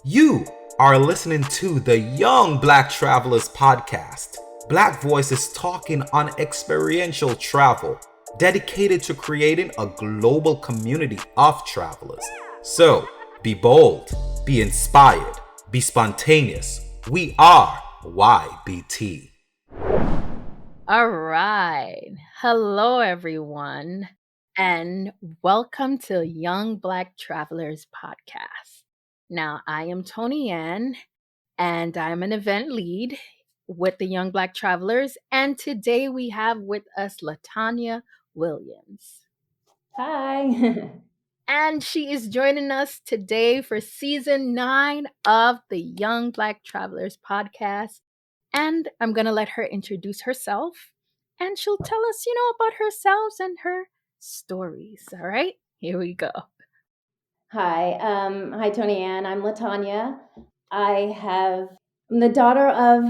You are listening to the Young Black Travelers podcast. Black voices talking on experiential travel, dedicated to creating a global community of travelers. So, be bold, be inspired, be spontaneous. We are YBT. All right. Hello, everyone, and welcome to Young Black Travelers podcast. Now, I am Toni Anne, and I'm an event lead with the Young Black Travelers. And today we have with us Latanya Williams. Hi. And she is joining us today for season 9 of the Young Black Travelers podcast. And I'm going to let her introduce herself and she'll tell us, about herself and her stories. All right, here we go. Hi, Toni Anne. I'm Latanya. I'm the daughter of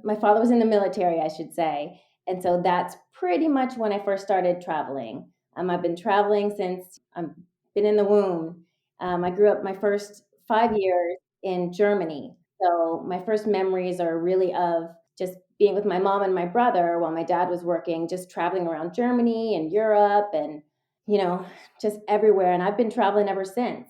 my father was in the military, I should say. And so that's pretty much when I first started traveling. I've been traveling since I've been in the womb. I grew up my first 5 years in Germany. So my first memories are really of just being with my mom and my brother while my dad was working, just traveling around Germany and Europe and, just everywhere. And I've been traveling ever since.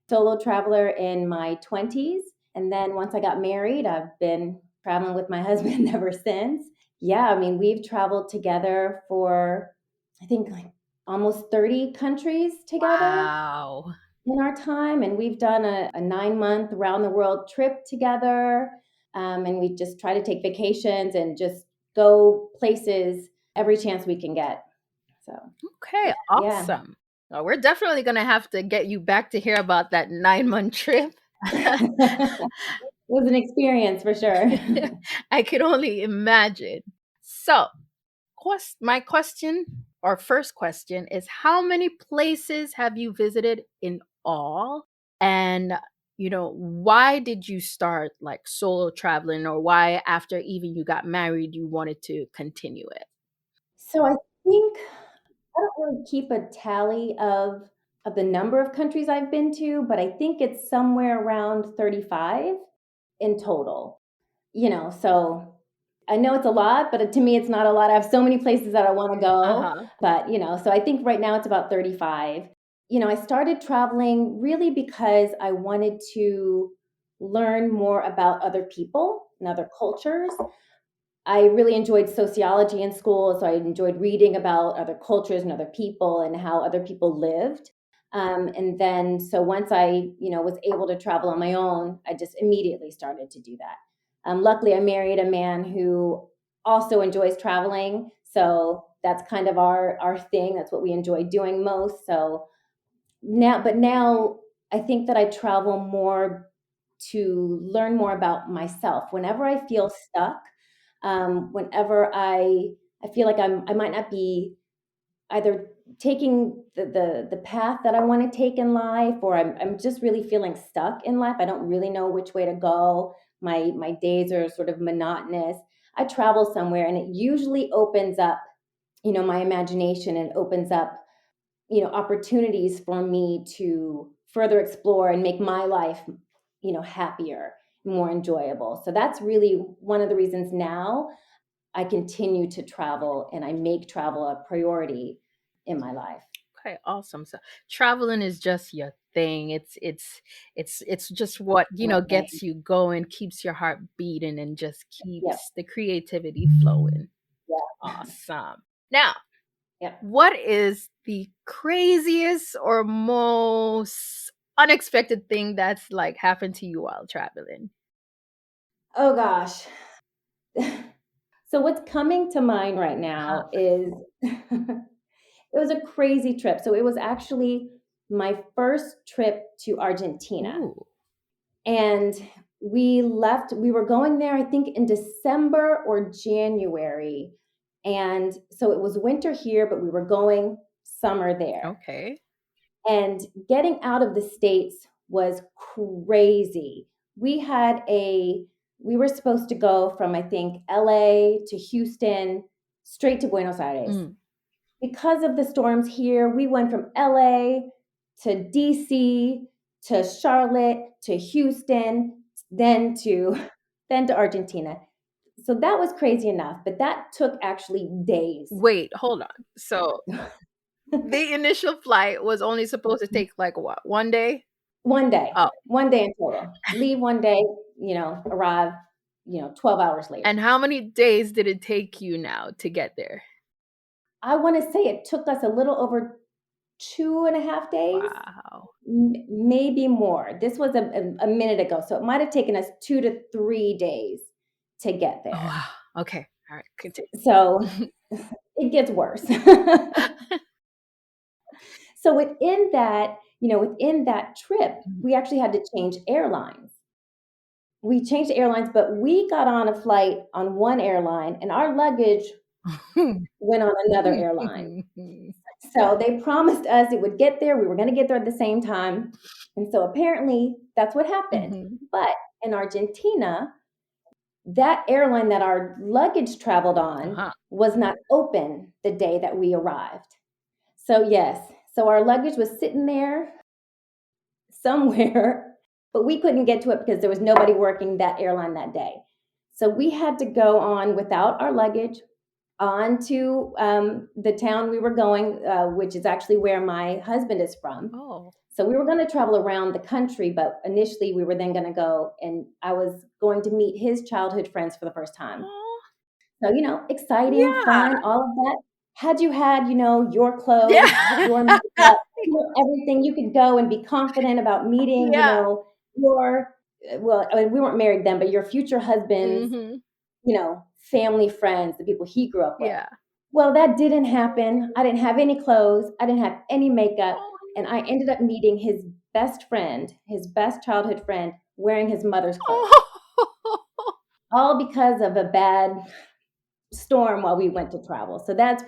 Solo traveler in my 20s. And then once I got married, I've been traveling with my husband ever since. Yeah, I mean, we've traveled together for, I think, like almost 30 countries together. Wow. In our time. And we've done a 9-month round the world trip together. And we just try to take vacations and just go places every chance we can get. So, okay, awesome. Yeah. Well, we're definitely going to have to get you back to hear about that 9-month trip. It was an experience for sure. I could only imagine. So, my first question is, how many places have you visited in all? And, why did you start like solo traveling, or why after even you got married, you wanted to continue it? So I think I don't really keep a tally of the number of countries I've been to, but I think it's somewhere around 35 in total. So I know it's a lot, but to me, it's not a lot. I have so many places that I want to go, but so I think right now it's about 35. I started traveling really because I wanted to learn more about other people and other cultures. I really enjoyed sociology in school, so I enjoyed reading about other cultures and other people and how other people lived. And then, so once I, was able to travel on my own, I just immediately started to do that. Luckily, I married a man who also enjoys traveling, so that's kind of our thing. That's what we enjoy doing most. So now I think that I travel more to learn more about myself. Whenever I feel stuck, whenever I feel like I might not be either taking the path that I want to take in life, or I'm just really feeling stuck in life. I don't really know which way to go. My days are sort of monotonous. I travel somewhere, and it usually opens up, my imagination, and opens up, opportunities for me to further explore and make my life, happier, more enjoyable. So that's really one of the reasons now I continue to travel and I make travel a priority in my life. Okay, awesome. So traveling is just your thing. It's just what, gets you going, keeps your heart beating, and just keeps the creativity flowing. Yeah. Awesome. Now, what is the craziest or most unexpected thing that's like happened to you while traveling? Oh gosh. So what's coming to mind right now is it was a crazy trip. So it was actually my first trip to Argentina. Ooh. And we were going there, I think in December or January. And so it was winter here, but we were going summer there. Okay. And getting out of the States was crazy. We were supposed to go from, I think, LA to Houston, straight to Buenos Aires. Because of the storms here, we went from LA to DC to Charlotte, to Houston, then to then to Argentina. So that was crazy enough, but that took actually days. Wait, hold on. So the initial flight was only supposed to take like what, 1 day? One day. Oh, 1 day in total. Leave one day, arrive, 12 hours later. and how many days did it take you now to get there? I want to say it took us a little over 2.5 days. Wow. Maybe more. This was a minute ago, so it might have taken us 2 to 3 days to get there. Oh, wow. Okay. All right. Continue. So it gets worse. So within that trip, we actually had to change airlines. We changed airlines, but we got on a flight on one airline and our luggage went on another airline. So they promised us it would get there. We were going to get there at the same time. And so apparently that's what happened. But in Argentina, that airline that our luggage traveled on was not open the day that we arrived. So yes, so our luggage was sitting there somewhere, but we couldn't get to it because there was nobody working that airline that day. So we had to go on without our luggage on to the town we were going, which is actually where my husband is from. Oh. So we were going to travel around the country, but initially we were then going to go, and I was going to meet his childhood friends for the first time. So, exciting, fun, all of that. Had you had, your clothes, your makeup, everything, you could go and be confident about meeting, your, well, I mean, we weren't married then, but your future husband's, family friends, the people he grew up with. Yeah. Well, that didn't happen. I didn't have any clothes. I didn't have any makeup. And I ended up meeting his best friend, his best childhood friend, wearing his mother's clothes. All because of a bad storm while we went to travel. So that's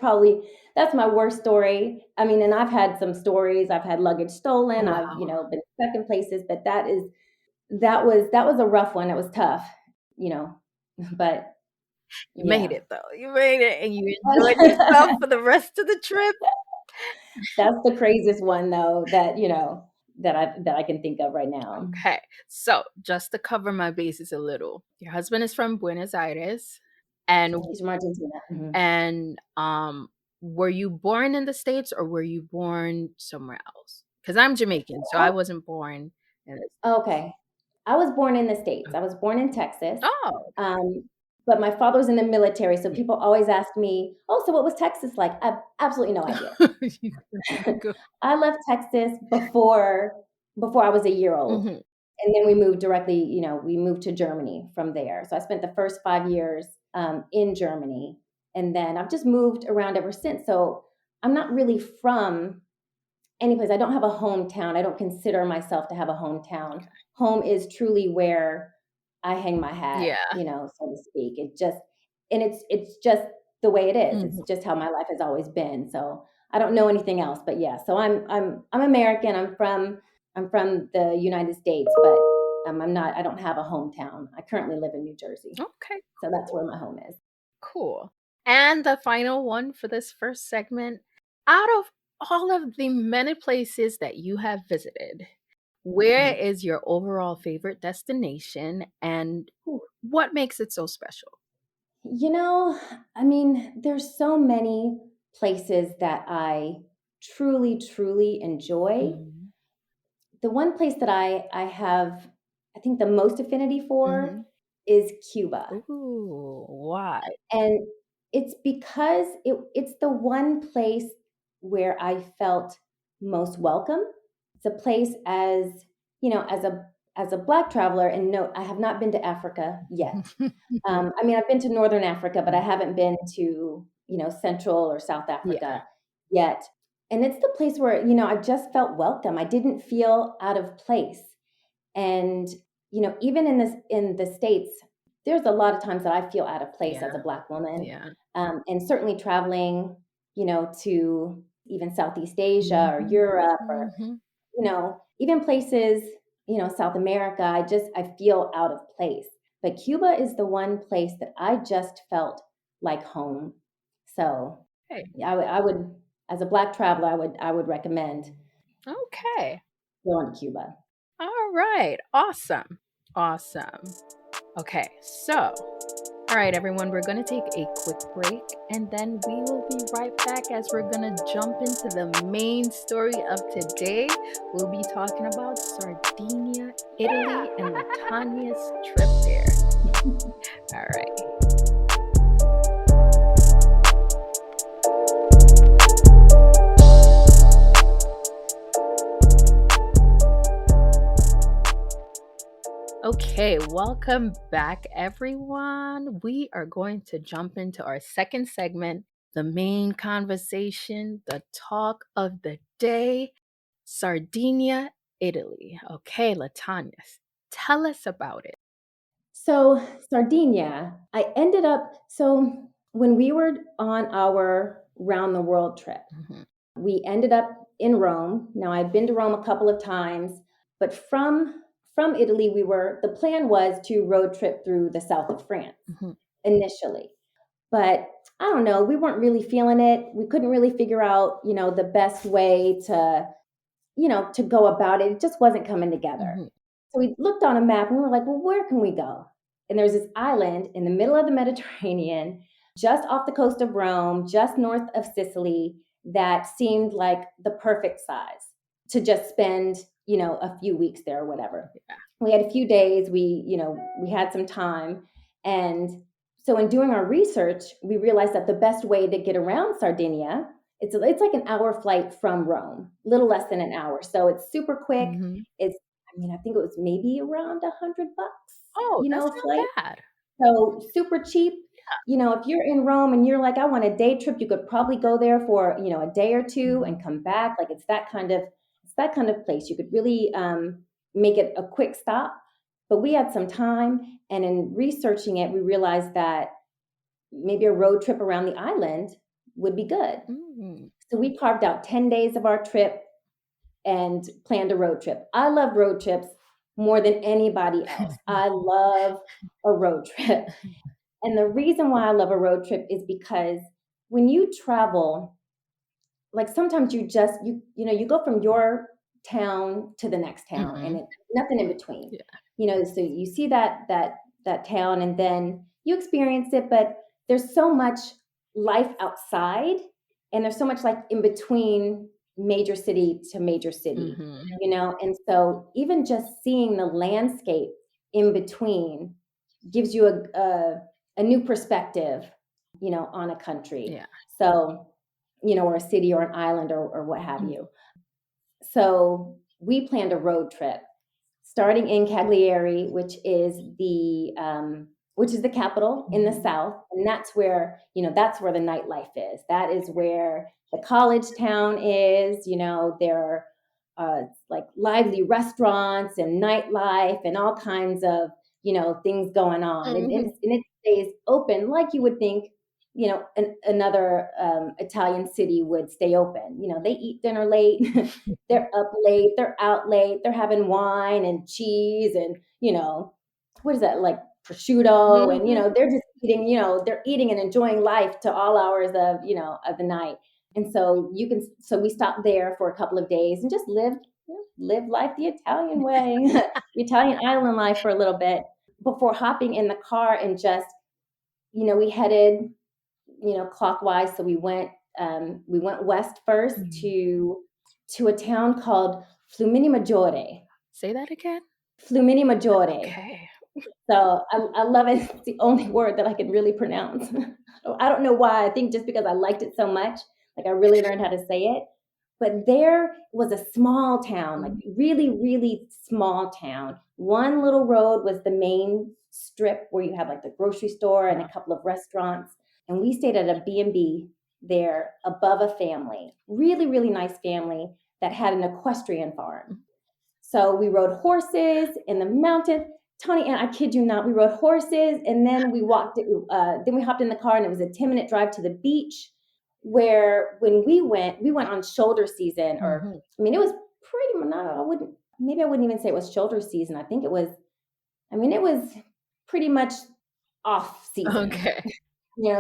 my worst story. I mean, and I've had some stories. I've had luggage stolen. Wow. I've, been stuck in places, but that was a rough one. It was tough, but you made it though. You made it and you enjoyed yourself for the rest of the trip. That's the craziest one though that I can think of right now. Okay. So just to cover my bases a little, your husband is from Buenos Aires, and He's from Argentina. Mm-hmm. And were you born in the States or were you born somewhere else? Because I'm Jamaican, so I wasn't born in the States. Okay. I was born in the States. I was born in Texas. Oh. But my father was in the military, so people always ask me, "Oh, so what was Texas like?" I have absolutely no idea. I left Texas before I was a year old. Mm-hmm. And then we moved directly, we moved to Germany from there. So I spent the first 5 years in Germany. And then I've just moved around ever since. So I'm not really from any place. I don't have a hometown. I don't consider myself to have a hometown. Okay. Home is truly where I hang my hat, so to speak. It's just the way it is. It's just how my life has always been. So I don't know anything else, but yeah. So I'm American. I'm from the United States, but I don't have a hometown. I currently live in New Jersey. Okay. So that's where my home is. Cool. And the final one for this first segment, out of all of the many places that you have visited, where is your overall favorite destination and what makes it so special? I mean, there's so many places that I truly, truly enjoy. Mm-hmm. The one place that I have, I think, the most affinity for is Cuba. Ooh, why? And it's because it's the one place where I felt most welcome. It's a place as a Black traveler, and no, I have not been to Africa yet. I mean, I've been to Northern Africa, but I haven't been to, Central or South Africa yet. And it's the place where, I just felt welcome. I didn't feel out of place. And, even in the States, there's a lot of times that I feel out of place as a Black woman. Yeah. And certainly traveling, to even Southeast Asia or Europe or, even places, South America, I feel out of place. But Cuba is the one place that I just felt like home. So I would, as a Black traveler, I would recommend Okay. going to Cuba. All right. Awesome. Awesome. Okay. So, all right, everyone, we're going to take a quick break and then we will be right back as we're going to jump into the main story of today. We'll be talking about Sardinia, Italy, and Latanya's trip there. All right. Okay, welcome back, everyone. We are going to jump into our second segment, the main conversation, the talk of the day, Sardinia, Italy. Okay, Latanya, tell us about it. So, Sardinia, so when we were on our round the world trip, we ended up in Rome. Now, I've been to Rome a couple of times, but from Italy, the plan was to road trip through the south of France initially. But I don't know, we weren't really feeling it. We couldn't really figure out, the best way to go about it. It just wasn't coming together. So we looked on a map and we were like, well, where can we go? And there's this island in the middle of the Mediterranean, just off the coast of Rome, just north of Sicily, that seemed like the perfect size to just spend, a few weeks there or whatever. Yeah. We had a few days, we had some time. And so in doing our research, we realized that the best way to get around Sardinia, it's like an hour flight from Rome, little less than an hour. So it's super quick. I think it was maybe around $100, Oh, that's a flight. not bad. So super cheap. If you're in Rome and you're like, I want a day trip, you could probably go there for, a day or two and come back. Like it's that kind of place. You could really make it a quick stop. But we had some time, and in researching it, we realized that maybe a road trip around the island would be good. So we carved out 10 days of our trip and planned a road trip. I love road trips more than anybody else. I love a road trip. And the reason why I love a road trip is because when you travel, like sometimes you go from your town to the next town and it's nothing in between. So you see that town and then you experience it, but there's so much life outside and there's so much like in between major city to major city, and so even just seeing the landscape in between gives you a new perspective, on a country. Yeah. So, or a city or an island or what have you. So we planned a road trip starting in Cagliari, which is the capital in the south, and that's where the nightlife is. That is where the college town is. There are like lively restaurants and nightlife and all kinds of things going on, and it stays open like you would think another Italian city would stay open. They eat dinner late, they're up late, they're out late, they're having wine and cheese and, what is that, like prosciutto, and, they're just eating, they're eating and enjoying life to all hours of the night. And so we stopped there for a couple of days and just live life the Italian way, the Italian island life for a little bit before hopping in the car and just, we headed clockwise. So we went west first to a town called Flumini Maggiore. Say that again. Flumini Maggiore. Okay. So I love it. It's the only word that I can really pronounce. I don't know why. I think just because I liked it so much, like I really learned how to say it. But there was a small town, like really, really small town. One little road was the main strip where you have like the grocery store and a couple of restaurants. And we stayed at a B&B there above a family, really, really nice family that had an equestrian farm. So we rode horses in the mountains. Toni Anne, I kid you not, we rode horses and then we walked, then we hopped in the car and it was a 10-minute drive to the beach where when we went on shoulder season or, it was pretty much, I wouldn't even say it was shoulder season. I think it was pretty much off season. Okay.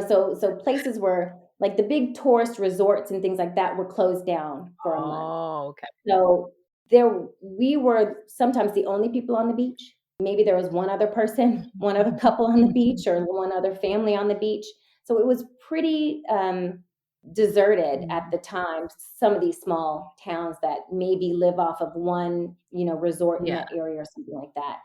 So places were like the big tourist resorts and things like that were closed down for a month. Oh, okay. So we were sometimes the only people on the beach. Maybe there was one other person, one other couple on the beach, or one other family on the beach. So it was pretty deserted at the time. Some of these small towns that maybe live off of one, resort in that area or something like that.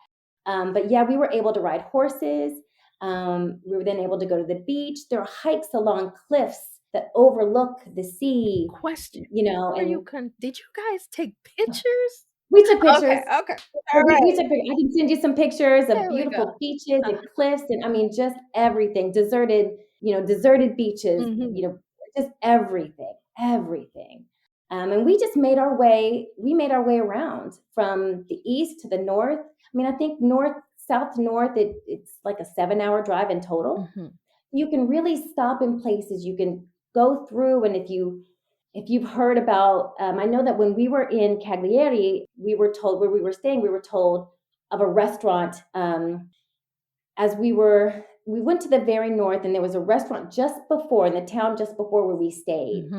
But yeah, we were able to ride horses. We were then able to go to the beach. There are hikes along cliffs that overlook the sea. Question. And did you guys take pictures? we took pictures. Okay. All right. We took pictures. I can send you some pictures of There we go. beautiful beaches and cliffs, and I mean, just everything. Deserted beaches. Just everything. And we just made our way. We made our way around from the east to the north. I mean, I think south to north, it's like a 7-hour drive in total. You can really stop in places. You can go through, and if you've heard about, I know that when we were in Cagliari, we were told where we were staying, we were told of a restaurant. As we went to the very north, and there was a restaurant in the town just before where we stayed.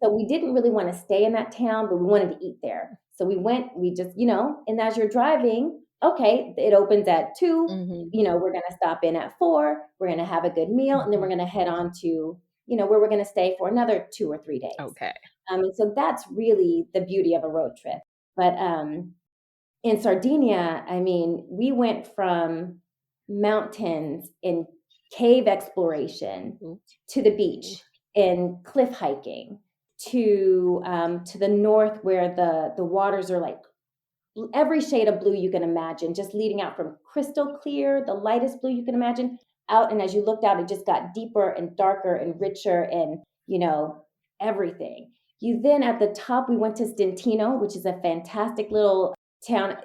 So we didn't really want to stay in that town, but we wanted to eat there. So we just, and as you're driving, okay, it opens at 2, we're going to stop in at 4, we're going to have a good meal, and then we're going to head on to, where we're going to stay for another 2 or 3 days. Okay. And so that's really the beauty of a road trip. But in Sardinia, I mean, we went from mountains and cave exploration to the beach and cliff hiking to the north, where the waters are like every shade of blue you can imagine, just leading out from crystal clear, the lightest blue you can imagine, out. And as you looked out, it just got deeper and darker and richer and, everything. You then at the top, we went to Stintino, which is a fantastic little town,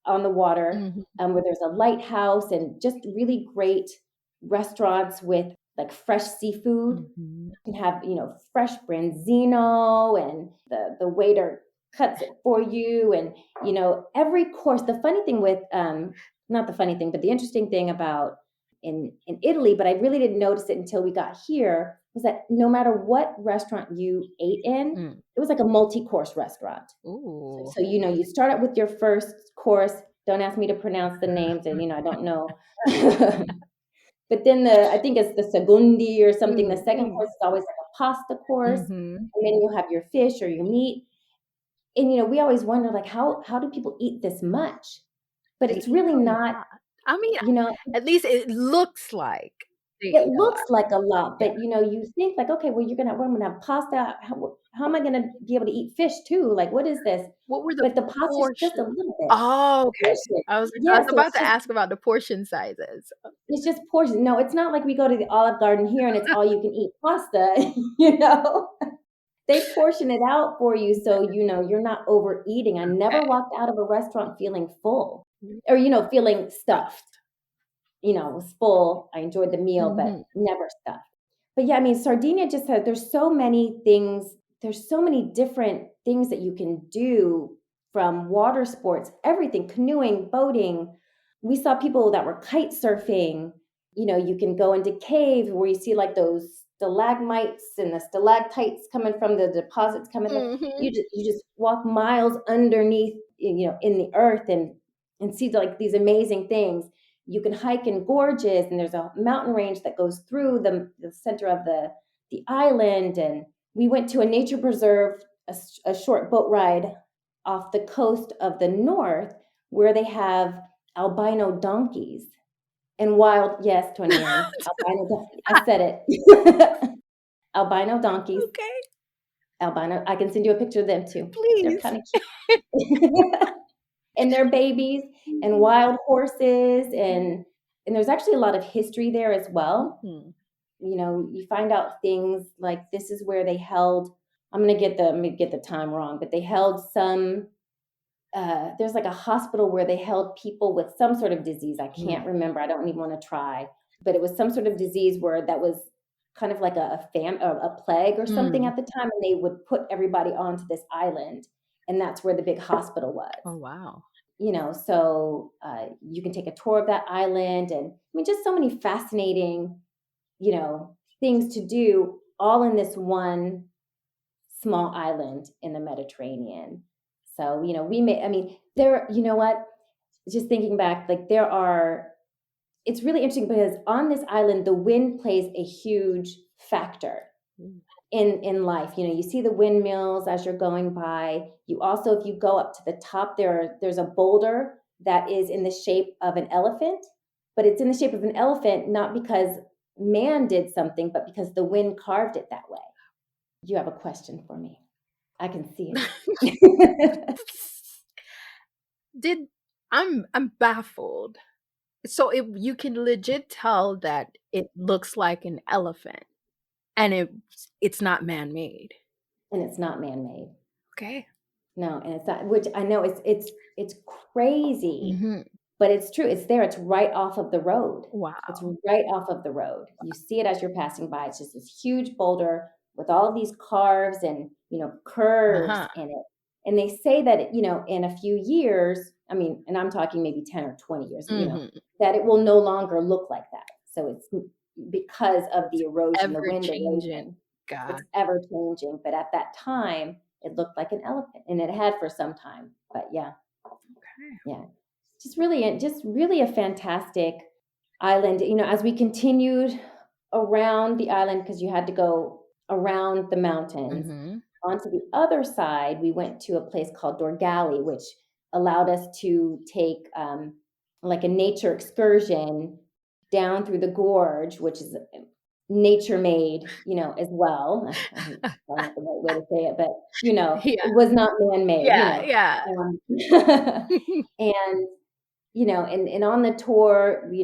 on the water, where there's a lighthouse and just really great restaurants with like fresh seafood. You can have, fresh branzino, and the waiter cuts it for you. And, every course, the funny thing with, not the funny thing, but the interesting thing about in Italy, but I really didn't notice it until we got here, was that no matter what restaurant you ate in, it was like a multi-course restaurant. Ooh. So, you start out with your first course. Don't ask me to pronounce the names, and, I don't know. But then I think it's the segundi or something. The second course is always like a pasta course. And then you'll have your fish or your meat. And, we always wonder, like, how do people eat this much? But it's really not. I mean, at least it looks like. It looks like a lot, but you think like, okay, well, we're gonna have pasta. How am I gonna be able to eat fish too? Like, what is this? What were the But the pasta is just a portions? little bit. Oh, okay. I was So about to ask about the portion sizes. it's just portions. No, it's not like we go to the Olive Garden here and it's all you can eat pasta. They portion it out for you, so you're not overeating. I never walked out of a restaurant feeling full, or feeling stuffed. I was full. I enjoyed the meal, but never stuffed. But yeah, I mean, Sardinia just has, there's so many things. There's so many different things that you can do, from water sports, everything, canoeing, boating. We saw people that were kite surfing. You can go into caves where you see like those stalagmites and the stalactites coming from the deposits coming. You just walk miles underneath, in the earth, and see like these amazing things. You can hike in gorges, and there's a mountain range that goes through the center of the island. And we went to a nature preserve, a short boat ride off the coast of the north, where they have albino donkeys and yes, Toni Anne, albino I said it. Albino donkeys. Okay. Albino. I can send you a picture of them too. Please. They're kind of cute. And their babies, and wild horses, and there's actually a lot of history there as well. You find out things like this is where they held. I'm gonna get the time wrong, but they held some. There's like a hospital where they held people with some sort of disease. I can't remember. I don't even want to try, but it was some sort of disease where that was kind of like a plague or something at the time, and they would put everybody onto this island. And that's where the big hospital was. Oh, wow. So you can take a tour of that island, and I mean, just so many fascinating, things to do, all in this one small island in the Mediterranean. So, you know what? Just thinking back, like it's really interesting because on this island, the wind plays a huge factor Mm. in life. You see the windmills as you're going by. You also, if you go up to the top, there's a boulder that is in the shape of an elephant, but it's in the shape of an elephant not because man did something, but because the wind carved it that way. You have a question for me. I can see it. I'm baffled. So you can legit tell that it looks like an elephant and it's not man-made. And it's not man-made. Okay. No, and it's not, which I know it's crazy, Mhm. but it's true. It's there. It's right off of the road. It's Wow. right off of the road. You see it as you're passing by. It's just this huge boulder with all these carves and, curves Uh-huh. in it. And they say that, in a few years, and I'm talking maybe 10 or 20 years, Mhm. that it will no longer look like that. So it's because of the erosion, the Ever wind changing. erosion. God. It's ever changing. But at that time, it looked like an elephant, and it had for some time. But yeah, Okay. yeah, just really a fantastic island. As we continued around the island, because you had to go around the mountains Mhm. onto the other side, we went to a place called Dorgali, which allowed us to take like a nature excursion down through the gorge, which is nature made, as well. That's probably not the right way to say it, but Yeah. it was not man made, Yeah, yeah. and and on the tour, we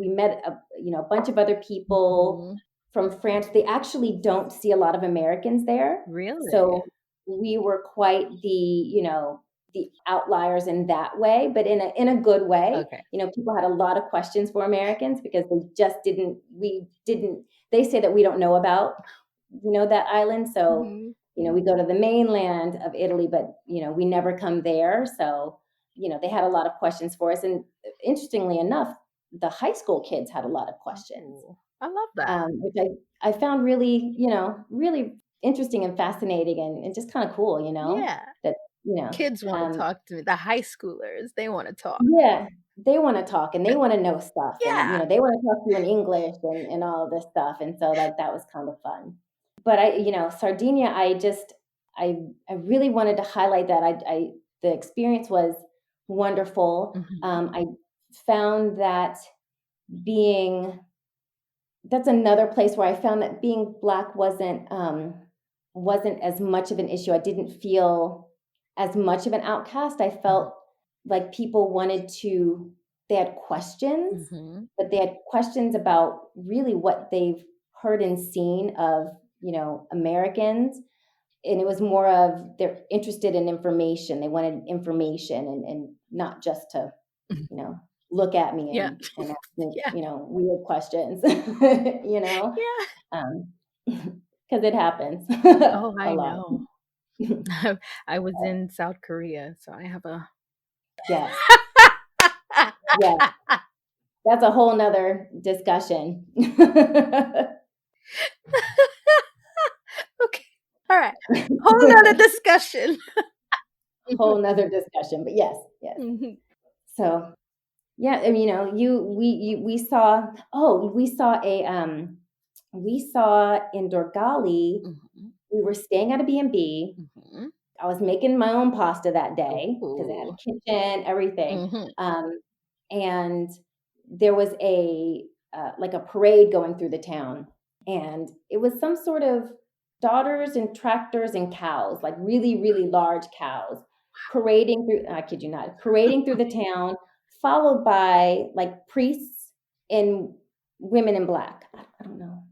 met a bunch of other people Mhm. from France. They actually don't see a lot of Americans there, Really? so we were quite the outliers in that way, but in a good way. Okay. People had a lot of questions for Americans because we didn't. They say that we don't know about that island, so Mhm. we go to the mainland of Italy, but we never come there, so they had a lot of questions for us. And interestingly enough, the high school kids had a lot of questions, Oh, I love that. which I found really, really interesting and fascinating, and just kind of cool, Yeah. that, Kids wanna talk to me. The high schoolers, they wanna talk. yeah, they want to talk and they want to know stuff, and, Yeah. they want to talk to you in English and all of this stuff. And so that was kind of fun. But Sardinia, I, I really wanted to highlight that the experience was wonderful. Mhm. I found that being that's another place where I found that being Black wasn't as much of an issue. I didn't feel as much of an outcast. I Mhm. felt like people they had questions, Mhm. but they had questions about really what they've heard and seen of, Americans. And it was more of they're interested in information. They wanted information, and not just to, Mhm. you know, look at me Yeah. and ask me, Yeah. weird questions, Yeah. um, because it happens Oh, a I lot. know. I was in South Korea, so I have a Yes, yes, that's a whole nother discussion. Okay. Alright. Whole nother discussion. Whole nother discussion, but yes, yes. Mhm. So yeah, I mean, we saw. Oh, we saw in Dorgali. Mhm. We were staying at a B&B. Mhm. I was making my own pasta that day because it had a Ooh. kitchen, everything. Mhm. And there was like a parade going through the town, and it was some sort of daughters and tractors and cows, like really, really large cows, parading through. I kid you not, parading through the town, followed by like priests and women in black. I don't know.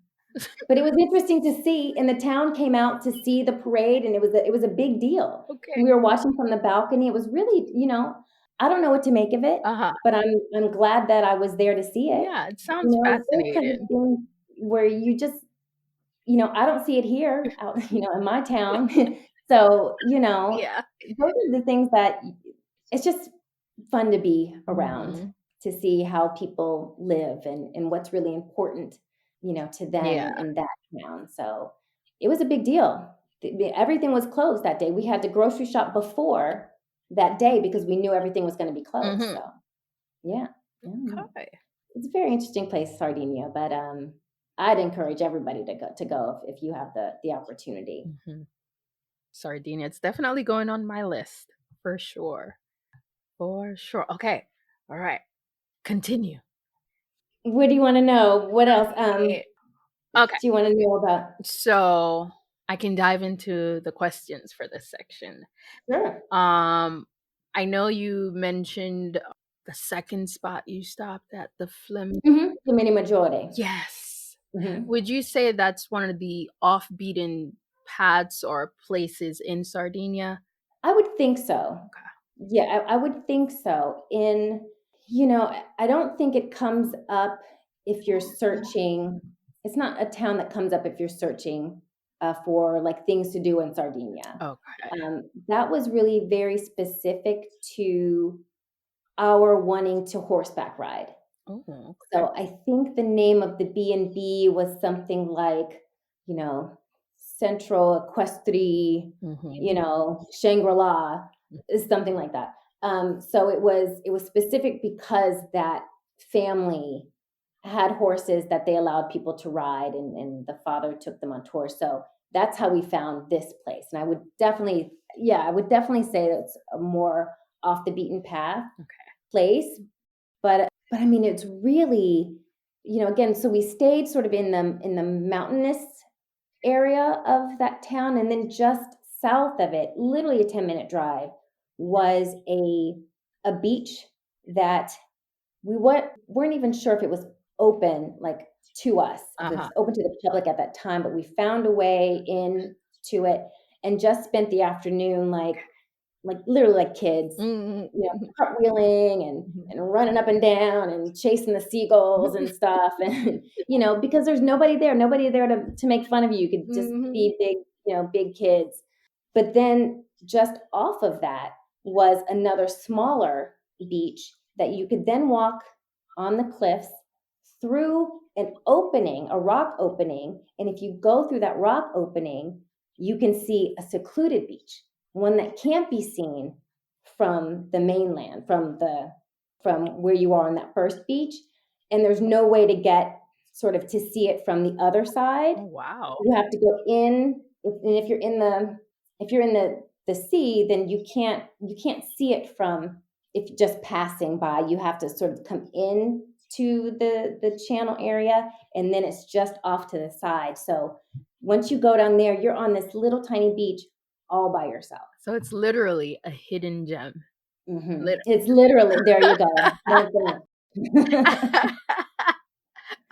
But it was interesting to see, and the town came out to see the parade, and it was a big deal. Okay. We were watching from the balcony. It was really, I don't know what to make of it, Uh-huh. but I'm glad that I was there to see it. Yeah, it sounds It's those kind of fascinating. things where you just, I don't see it here out, in my town. So, Yeah. those are the things that it's just fun to be around, Mhm. to see how people live and what's really important, to them Yeah. in that town. So it was a big deal. Everything was closed that day. We had to grocery shop before that day because we knew everything was going to be closed. Mhm. So yeah, Okay. it's a very interesting place, Sardinia. But I'd encourage everybody to go if you have the opportunity. Mhm. Sardinia. It's definitely going on my list for sure. For sure. Okay. All right. Continue. What do you want to know? What else? Okay. Do you want to know about? So I can dive into the questions for this section. Sure. I know you mentioned the second spot you stopped at, the Flamingo. The Mini Maggiore. Yes. Mhm. Would you say that's one of the off-beaten paths or places in Sardinia? I would think so. Okay. Yeah, I would think so. I don't think it comes up if you're searching. It's not a town that comes up if you're searching for like things to do in Sardinia. Okay. That was really very specific to our wanting to horseback ride. Oh, okay. So I think the name of the B&B was something like, you know, Central Equestri, Shangri-La, is something like that. So it was specific because that family had horses that they allowed people to ride, and the father took them on tour. So that's how we found this place. And I would definitely say that it's a more off the beaten path place. But I mean, it's really, again, so we stayed sort of in the mountainous area of that town, and then just south of it, literally a 10-minute drive, was a beach that we weren't even sure if it was open, like, to us, if it was open to the public at that time, but we found a way into it and just spent the afternoon like literally like kids, cartwheeling and running up and down and chasing the seagulls and stuff. And, because there's nobody there to make fun of you. You could just be big, big kids. But then just off of that was another smaller beach that you could then walk on the cliffs through an opening, a rock opening. And if you go through that rock opening, you can see a secluded beach, one that can't be seen from the mainland, from where you are on that first beach. And there's no way to get sort of to see it from the other side. Oh, wow. You have to go in, and if you're in the sea, then you can't see it from if just passing by. You have to sort of come in to the channel area, and then it's just off to the side. So once you go down there, you're on this little tiny beach all by yourself. So it's literally a hidden gem. It's literally, there you go.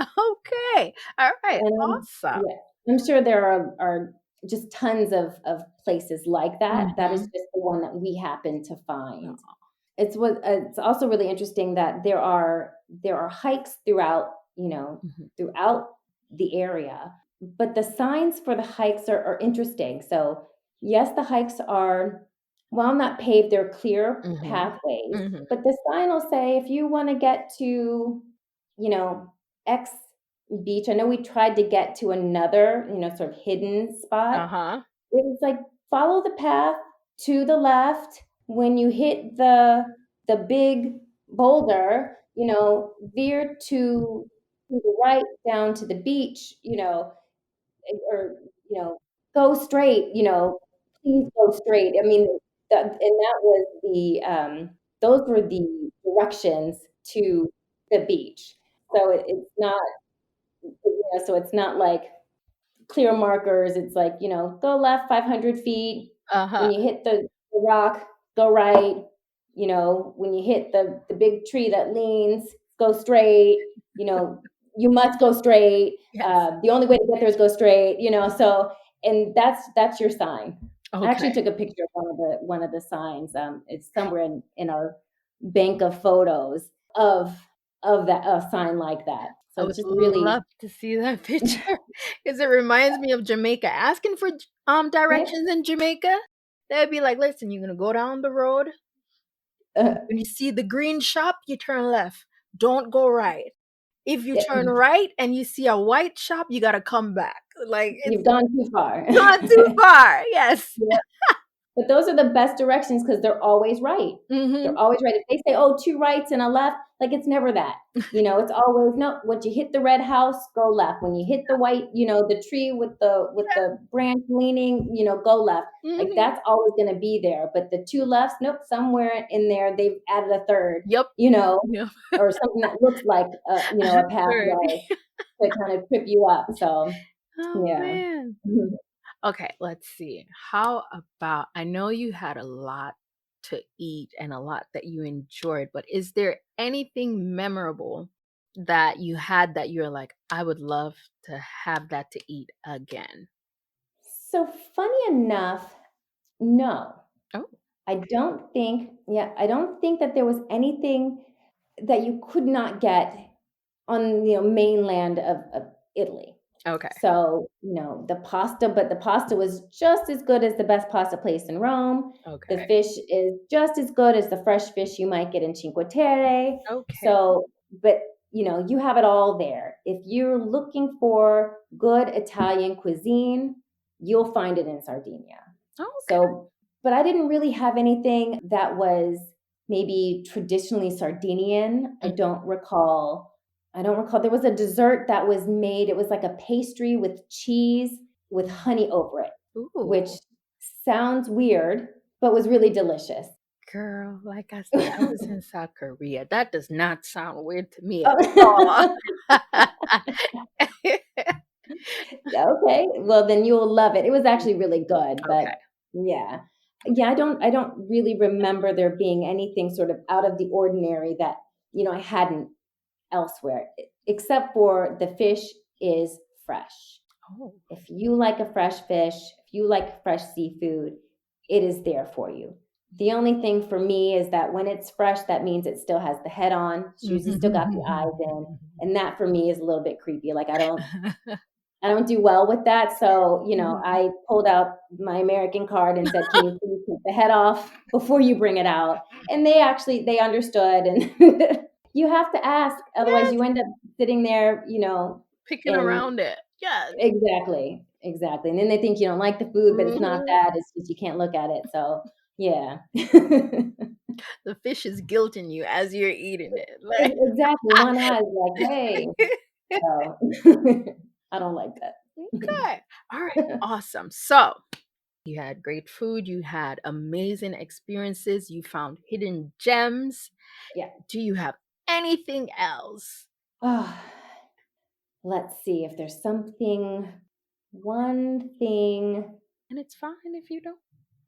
Okay. All right. And Awesome. yeah, I'm sure there are just tons of places like that. That is just the one that we happen to find. It's also really interesting that there are hikes throughout, throughout the area, but the signs for the hikes are interesting. So yes, the hikes are, while not paved, they're clear pathways, but the sign will say if you want to get to, X beach. I know we tried to get to another, sort of hidden spot. It was like, follow the path to the left. When you hit the big boulder, veer to the right down to the beach, or go straight. Please go straight. I mean, and that was those were the directions to the beach. So it's not, so it's not like clear markers. It's like, go left 500 feet. When you hit the rock, go right. When you hit the big tree that leans, go straight. You must go straight. Yes. The only way to get there is go straight. So, and that's your sign. Okay. I actually took a picture of one of the signs. It's somewhere in our bank of photos of that, a sign like that. So I it's would just really love to see that picture because it reminds me of Jamaica. Asking for directions in Jamaica, they'd be like, "Listen, you're gonna go down the road. When you see the green shop, you turn left. Don't go right. If you turn right and you see a white shop, you gotta come back. Like, you've gone too far. not too far." Yes. Yeah. But those are the best directions because they're always right. They're always right. If they say, oh, 2 rights and a left, like it's never that. It's always no. Once you hit the red house, go left. When you hit the white, the tree with the branch leaning, go left. Like that's always going to be there. But the 2 lefts, nope, somewhere in there they've added a third. Yep. Or something that looks like a pathway to kind of trip you up. So yeah. Man. Okay, let's see. How about, I know you had a lot to eat and a lot that you enjoyed, but is there anything memorable that you had that you're like, I would love to have that to eat again? So funny enough, no. Oh. I don't think that there was anything that you could not get on mainland of Italy. Okay. So, the pasta was just as good as the best pasta place in Rome. Okay. The fish is just as good as the fresh fish you might get in Cinque Terre. Okay. So, but you have it all there. If you're looking for good Italian cuisine, you'll find it in Sardinia. Okay. So, but I didn't really have anything that was maybe traditionally Sardinian. I don't recall. There was a dessert that was made. It was like a pastry with cheese with honey over it, which sounds weird, but was really delicious. Girl, like I said, I was in South Korea. That does not sound weird to me at all. Okay, well then you'll love it. It was actually really good, but Okay. yeah. I don't really remember there being anything sort of out of the ordinary that I hadn't elsewhere, except for the fish is fresh. Oh. If you like a fresh fish, if you like fresh seafood, it is there for you. The only thing for me is that when it's fresh, that means it still has the head on. It's usually still got the eyes in, and that for me is a little bit creepy. Like I don't do well with that. So, I pulled out my American card and said, can you please take the head off before you bring it out? And they understood. And you have to ask, otherwise you end up sitting there, picking around it. Yeah. Exactly. And then they think you don't like the food, but it's not that. It's just you can't look at it. So, yeah. The fish is guilting you as you're eating it. Exactly. One eye is like, hey. So, I don't like that. Okay. All right. Awesome. So you had great food. You had amazing experiences. You found hidden gems. Yeah. Do you have anything else? Let's see if there's one thing. And it's fine if you don't.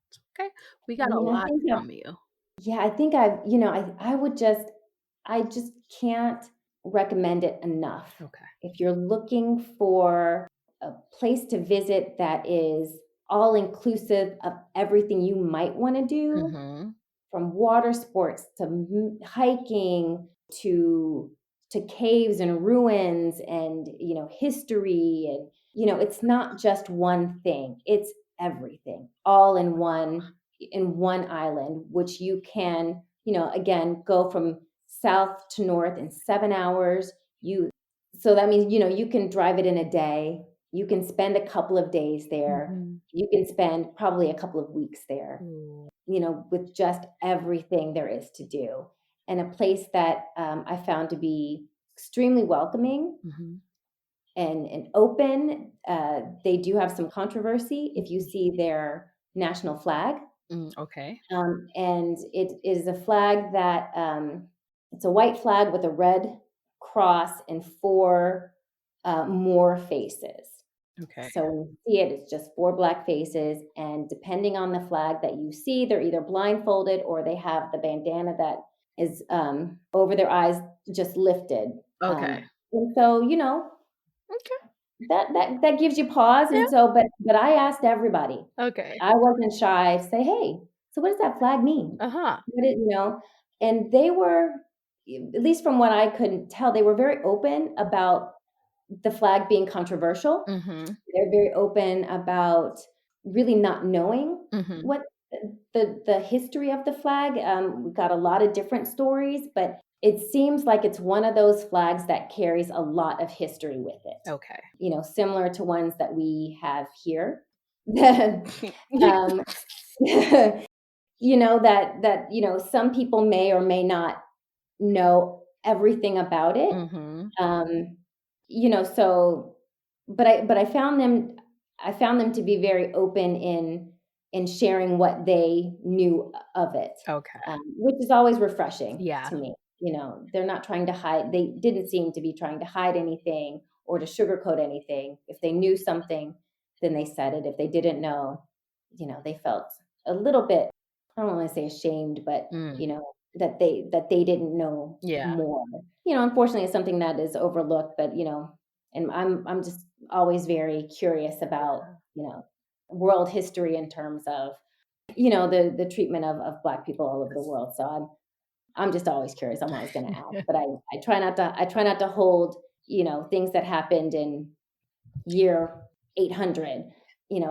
It's okay. We got a lot from you. Yeah, I think I just can't recommend it enough. Okay. If you're looking for a place to visit that is all inclusive of everything you might want to do, from water sports to hiking to caves and ruins and history, and it's not just one thing, it's everything all in one island, which you can again go from south to north in 7 hours. So that means you can drive it in a day, you can spend a couple of days there, you can spend probably a couple of weeks there, with just everything there is to do. And a place that I found to be extremely welcoming and open. They do have some controversy if you see their national flag. Okay. And it is a flag that it's a white flag with a red cross and 4 more faces. Okay. So when you see it, it's just 4 black faces, and depending on the flag that you see, they're either blindfolded or they have the bandana that is over their eyes, just lifted. Okay. And so that gives you pause. And so, but I asked everybody. Okay. I wasn't shy to say, hey, so what does that flag mean? And they were, at least from what I could tell, they were very open about the flag being controversial. They're very open about really not knowing what the history of the flag. We've got a lot of different stories, but it seems like it's one of those flags that carries a lot of history with it. Okay. Similar to ones that we have here. some people may or may not know everything about it. Mm-hmm. Um, so but I found them to be very open in sharing what they knew of it, Okay. which is always refreshing Yeah. to me. They're not trying to hide. They didn't seem to be trying to hide anything or to sugarcoat anything. If they knew something, then they said it. If they didn't know, they felt a little bit, I don't want to say ashamed, but Mm. that they didn't know Yeah. more. Unfortunately, it's something that is overlooked, but and I'm just always very curious about world history in terms of the treatment of Black people all over the world. So I'm just always curious. I'm always going to ask, but I try not to hold things that happened in year 800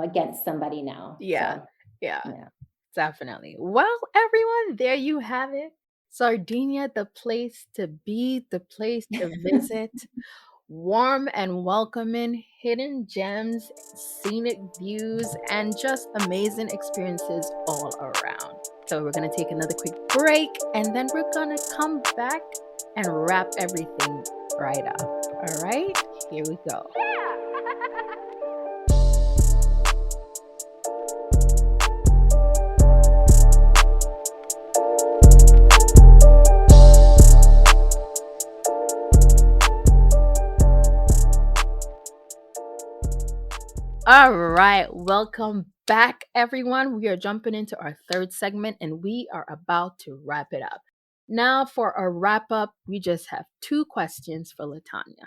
against somebody now. Yeah. So Yeah. yeah. Definitely. Well, everyone, there you have it. Sardinia, the place to be, the place to visit. Warm and welcoming, hidden gems, scenic views, and just amazing experiences all around. So, we're going to take another quick break and then we're going to come back and wrap everything right up. All right, here we go. All right, welcome back, everyone. We are jumping into our third segment and we are about to wrap it up. Now, for our wrap up, we just have two questions for Latanya.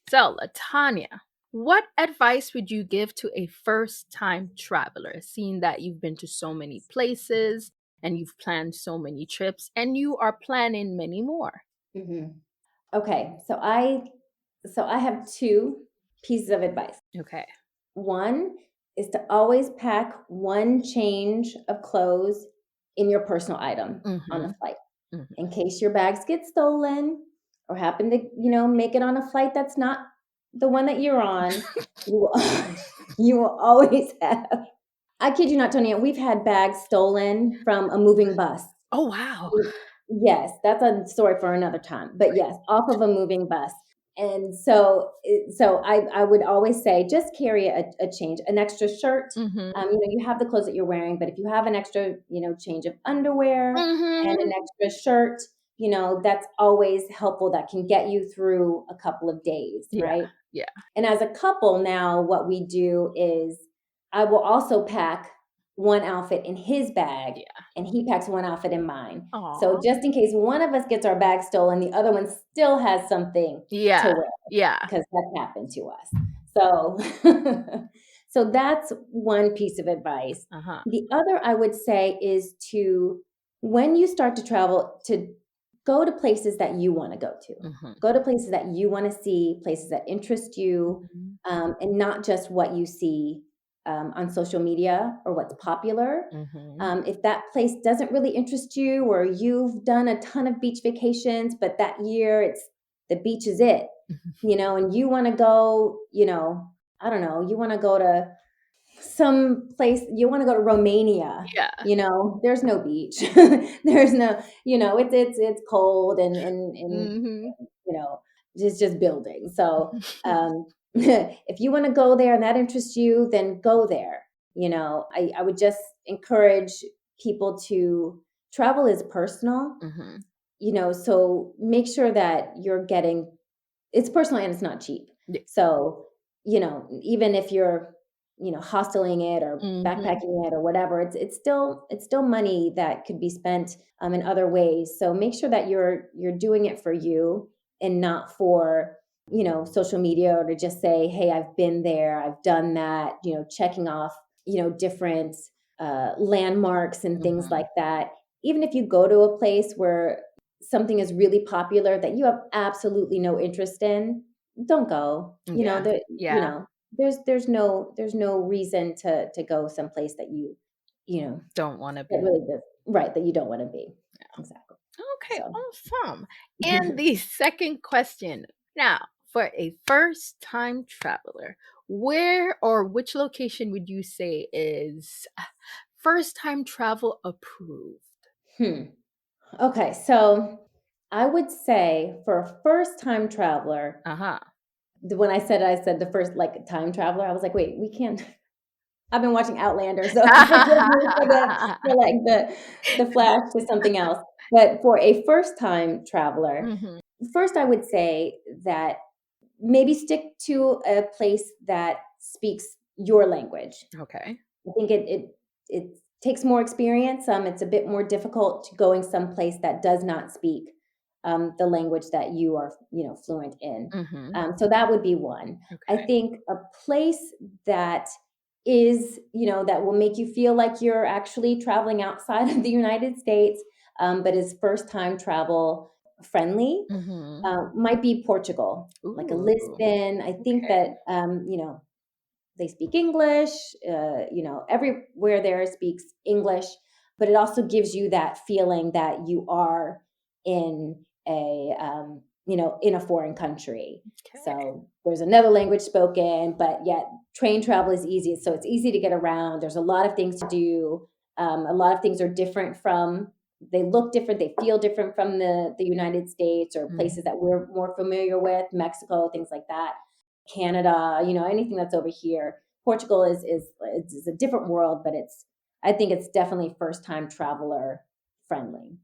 So, Latanya, what advice would you give to a first time traveler, seeing that you've been to so many places and you've planned so many trips and you are planning many more? Mhm. Okay, so I have two pieces of advice. Okay. One is to always pack one change of clothes in your personal item on the Mm-hmm. flight, Mm-hmm. in case your bags get stolen or happen to, make it on a flight that's not the one that you're on. You will, you will always have. I kid you not, Tony. We've had bags stolen from a moving bus. Oh, wow. Yes, that's a story for another time. But yes, off of a moving bus. And so I would always say just carry a change, an extra shirt. Mm-hmm. You have the clothes that you're wearing, but if you have an extra, change of underwear and Mm-hmm. an extra shirt, that's always helpful. That can get you through a couple of days, Yeah. right? Yeah. And as a couple now, what we do is I will also pack one outfit in his bag Yeah. and he packs one outfit in mine. So Aw. just in case one of us gets our bag stolen, the other one still has something to Yeah. wear Yeah. because that's happened to us. So so that's one piece of advice. Uh-huh. The other I would say is to, when you start to travel, to go to places that you want to go to. Mm-hmm. Go to places that you want to see, places that interest you, and not just what you see on social media or what's popular. Mm-hmm. If that place doesn't really interest you, or you've done a ton of beach vacations, but that year it's the beach is it, and you want to go, I don't know, you want to go to some place, you want to go to Romania, Yeah. there's no beach. There's no, it's cold and Mm-hmm. it's just buildings. So if you want to go there and that interests you, then go there. I would just encourage people to, travel is personal, Mm-hmm. so make sure that you're getting, it's personal and it's not cheap. Yeah. So, even if you're, hosteling it or Mm-hmm. backpacking it or whatever, it's still money that could be spent in other ways. So make sure that you're doing it for you and not for, social media, or to just say, hey, I've been there, I've done that, checking off, different landmarks and things Mm-hmm. like that. Even if you go to a place where something is really popular that you have absolutely no interest in, don't go. Yeah. Yeah. There's no reason to go someplace that Don't want to that be. really does, right, that you don't want to be. Exactly. Okay, So awesome. And the second question now, for a first time traveler, where or which location would you say is first time travel approved? Okay, so I would say for a first time traveler, Uh-huh. when I said the first like time traveler, I was like, wait, we can't. I've been watching Outlander, so forgive me for like the flash to something else. But for a first time traveler, Mhm. first I would say that maybe stick to a place that speaks your language. Okay. I think it takes more experience. It's a bit more difficult going someplace that does not speak the language that you are, fluent in. Mhm. So that would be one. I Okay. think a place that is, that will make you feel like you're actually traveling outside of the United States, but is first time travel friendly, Mhm. might be Portugal, like a Ooh. Lisbon. I think Okay. that, they speak English, everywhere there speaks English, but it also gives you that feeling that you are in in a foreign country. Okay. So there's another language spoken, but yet train travel is easy. So it's easy to get around. There's a lot of things to do. A lot of things are different they look different, they feel different from the United States or places that Mhm. we're more familiar with, Mexico, things like that. Canada, anything that's over here. Portugal is a different world, but I think it's definitely first time traveler friendly.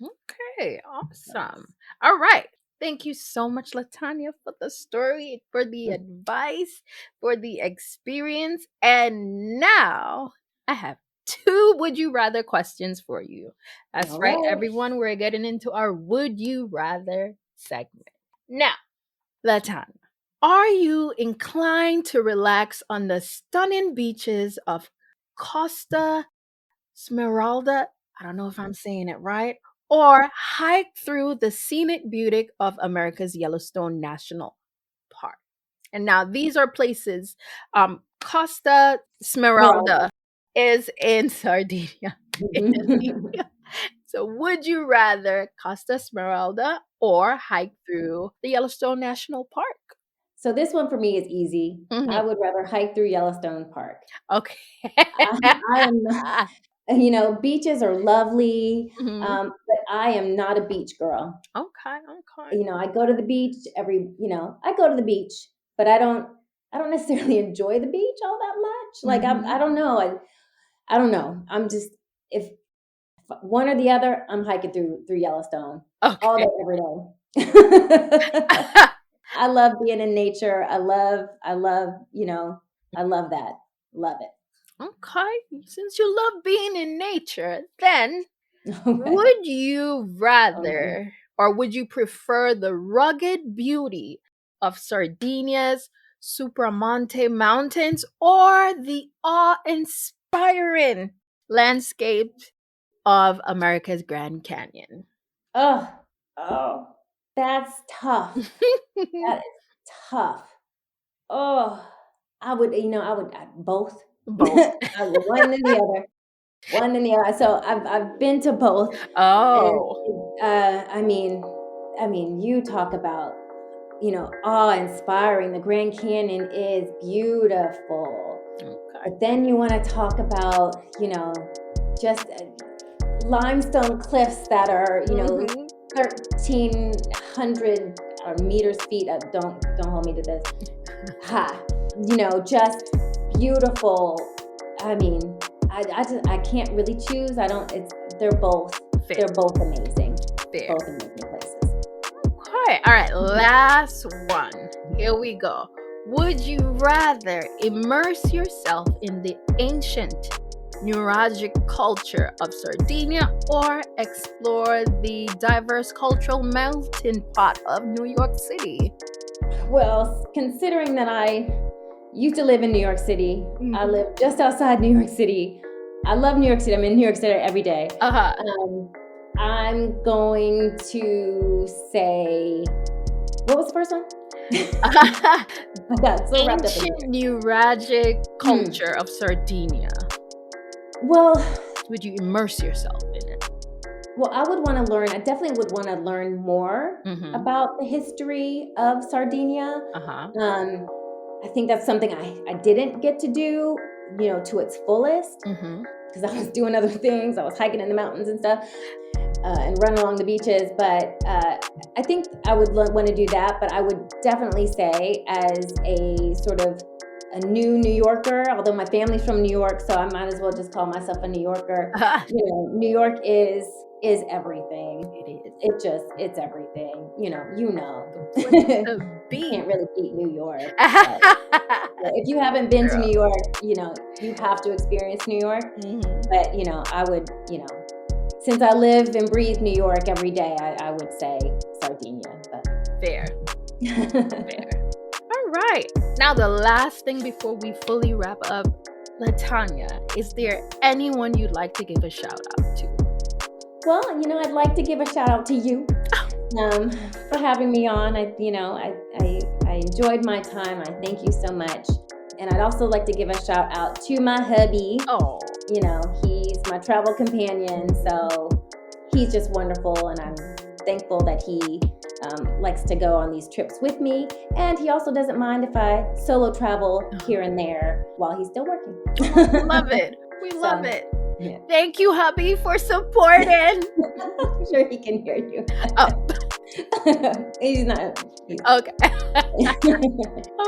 Okay, Yes. awesome. All right. Thank you so much, Latanya, for the story, for the Mm. advice, for the experience. And now I have two would you rather questions for you. That's All right, right. everyone. We're getting into our would you rather segment. Now, Latanya, are you inclined to relax on the stunning beaches of Costa Smeralda, I don't know if I'm saying it right, or hike through the scenic beauty of America's Yellowstone National Park? And now these are places. Costa Esmeralda. Smeralda is in Sardinia, Italy. So, would you rather Costa Smeralda or hike through the Yellowstone National Park? So this one for me is easy. Mhm. I would rather hike through Yellowstone Park. Okay. I am beaches are lovely, Mhm. but I am not a beach girl. Okay. Okay. I go to the beach I go to the beach, but I don't necessarily enjoy the beach all that much. Like I Mhm. don't know. I don't know. I'm just if one or the other, I'm hiking through Yellowstone all day, Okay. every day. I love being in nature. I love that. Love it. Okay, since you love being in nature, then Okay. would you Okay. rather or would you prefer the rugged beauty of Sardinia's Supramonte Mountains or the awe inspiring landscape of America's Grand Canyon? Oh, oh, that's tough. That is tough. Oh, I would both. Both. I would one and the other. One and the other. So I've been to both, and Oh. you talk about awe-inspiring. The Grand Canyon is beautiful, Okay. but then you want to talk about just limestone cliffs that are Mhm. 1,300 meters feet. Don't hold me to this. Ha, just beautiful. I mean, I can't really choose. I don't. It's Fair. they're both amazing. Fair. Both amazing places. Okay, all right, last one. Here we go. Would you rather immerse yourself in the ancient neurologic culture of Sardinia or explore the diverse cultural melting pot of New York City? Well, considering that I used to live in New York City, I Mhm. live just outside New York City. I love New York City. I'm in New York City every day. Uh-huh. Um, I'm going to say, what was the first one? I got so wrapped up in Ancient neurologic there. culture of Sardinia. Well, Would you immerse yourself in it? I would want to learn. I definitely would want to learn more Mm-hmm. about the history of Sardinia. Uh-huh. I think that's something I didn't get to do, to its fullest. Mm-hmm. because I was doing other things. I was hiking in the mountains and stuff. And run along the beaches, but I think I would want to do that. But I would definitely say, as a sort of a new New Yorker, although my family's from New York, so I might as well just call myself a New Yorker. New York is everything. It is. It's everything. You Beat. Can't really beat New York. If you haven't been to New York, you have to experience New York. But I would, since I live and breathe New York every day, I would say Sardinia. But fair. All right. Now, the last thing before we fully wrap up, Latanya, is there anyone you'd like to give a shout out to? Well, I'd like to give a shout out to you for having me on. I enjoyed my time. I thank you so much. And I'd also like to give a shout out to my hubby. Oh. He's my travel companion, so he's just wonderful, and I'm thankful that he likes to go on these trips with me. And he also doesn't mind if I solo travel here and there while he's still working. Love it. We love it. Yeah. Thank you, hubby, for supporting. I'm sure he can hear you. Oh. He's not. Okay.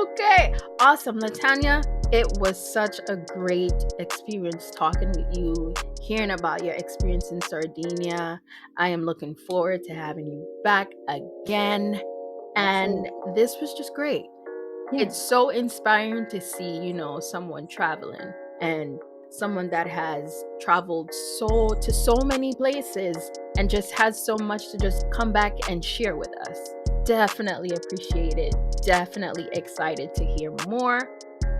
Okay. Awesome, Latanya. It was such a great experience talking with you, hearing about your experience in Sardinia. I am looking forward to having you back again. And this was just great. Yeah. It's so inspiring to see, someone traveling, and someone that has traveled to so many places and just has so much to just come back and share with us. Definitely appreciate it. Definitely excited to hear more.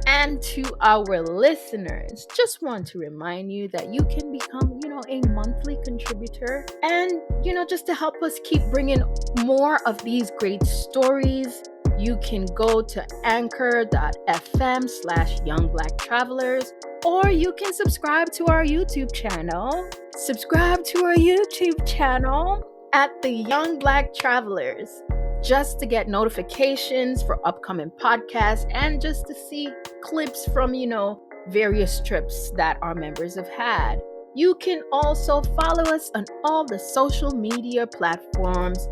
And to our listeners, just want to remind you that you can become, a monthly contributor, and, just to help us keep bringing more of these great stories. You can go to anchor.fm/youngblacktravelers, or you can subscribe to our YouTube channel. Subscribe to our YouTube channel at the Young Black Travelers, just to get notifications for upcoming podcasts and just to see clips from, various trips that our members have had. You can also follow us on all the social media platforms: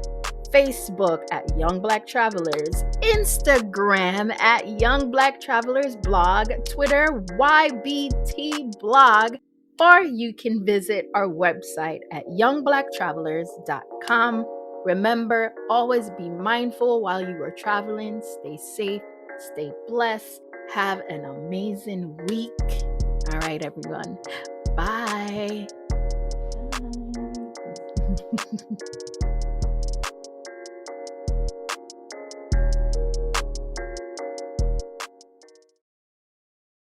Facebook at Young Black Travelers, Instagram at Young Black Travelers Blog, Twitter YBT Blog, or you can visit our website at youngblacktravelers.com. Remember, always be mindful while you are traveling. Stay safe, stay blessed, have an amazing week. All right, everyone. Bye. Bye.